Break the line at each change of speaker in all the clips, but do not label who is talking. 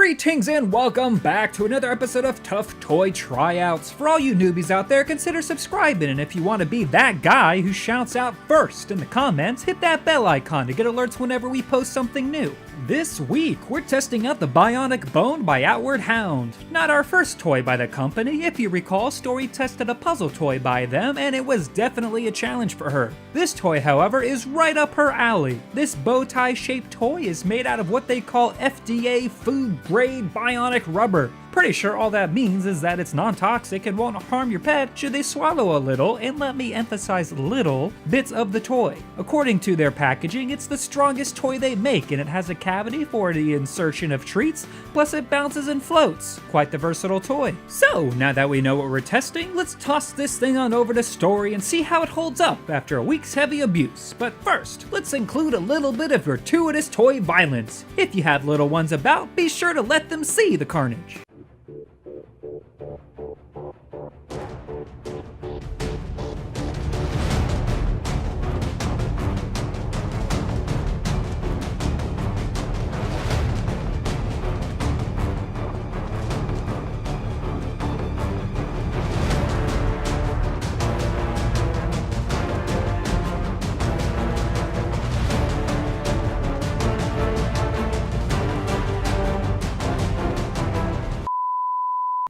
Greetings and welcome back to another episode of Tough Toy Tryouts. For all you newbies out there, consider subscribing, and if you want to be that guy who shouts out first in the comments, hit that bell icon to get alerts whenever we post something new. This week, we're testing out the Bionic Bone by Outward Hound. Not our first toy by the company. If you recall, Story tested a puzzle toy by them, and it was definitely a challenge for her. This toy, however, is right up her alley. This bow tie shaped toy is made out of what they call FDA food grade bionic rubber. Pretty sure all that means is that it's non-toxic and won't harm your pet should they swallow a little, and let me emphasize little, bits of the toy. According to their packaging, it's the strongest toy they make, and it has a cavity for the insertion of treats, plus it bounces and floats. Quite the versatile toy. So, now that we know what we're testing, let's toss this thing on over to Story and see how it holds up after a week's heavy abuse. But first, let's include a little bit of gratuitous toy violence. If you have little ones about, be sure to let them see the carnage.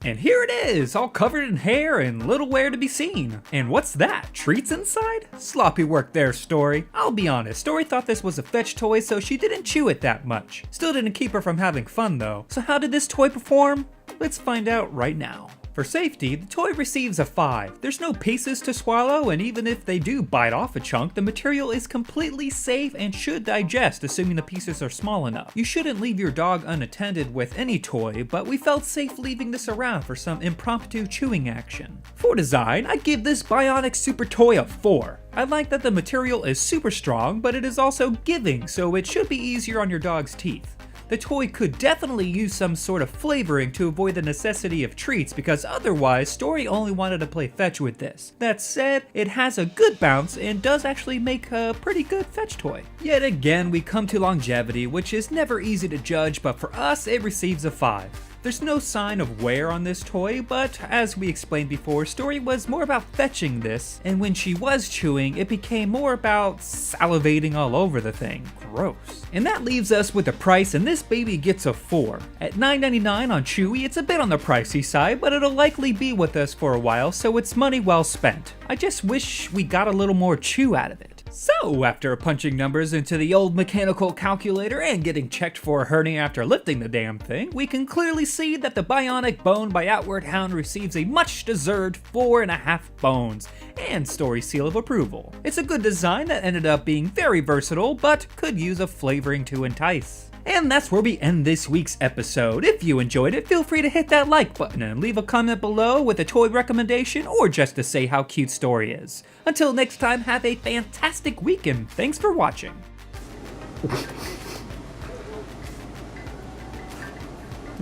And here it is, all covered in hair and little where to be seen. And what's that? Treats inside? Sloppy work there, Story. I'll be honest, Story thought this was a fetch toy, so she didn't chew it that much. Still didn't keep her from having fun though. So how did this toy perform? Let's find out right now. For safety, the toy receives a 5. There's no pieces to swallow, and even if they do bite off a chunk, the material is completely safe and should digest, assuming the pieces are small enough. You shouldn't leave your dog unattended with any toy, but we felt safe leaving this around for some impromptu chewing action. For design, I'd give this Bionic Super Toy a 4. I like that the material is super strong, but it is also giving, so it should be easier on your dog's teeth. The toy could definitely use some sort of flavoring to avoid the necessity of treats, because otherwise Story only wanted to play fetch with this. That said, it has a good bounce and does actually make a pretty good fetch toy. Yet again, we come to longevity, which is never easy to judge, but for us it receives a 5. There's no sign of wear on this toy, but as we explained before, Story was more about fetching this, and when she was chewing, it became more about salivating all over the thing. Gross. And that leaves us with a price, and this baby gets a 4. At $9.99 on Chewy, it's a bit on the pricey side, but it'll likely be with us for a while, so it's money well spent. I just wish we got a little more chew out of it. So, after punching numbers into the old mechanical calculator and getting checked for a hernia after lifting the damn thing, we can clearly see that the Bionic Bone by Outward Hound receives a much-deserved 4.5 bones and Story seal of approval. It's a good design that ended up being very versatile, but could use a flavoring to entice. And that's where we end this week's episode. If you enjoyed it, feel free to hit that like button and leave a comment below with a toy recommendation or just to say how cute Story is. Until next time, have a fantastic weekend. Thanks for watching.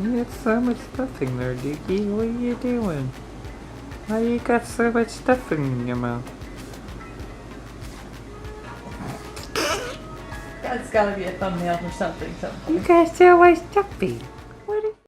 You got so much stuff in there, Dookie. What are you doing? Why you got so much stuff in your mouth?
That's gotta be a thumbnail for something.
You got so much stuffy.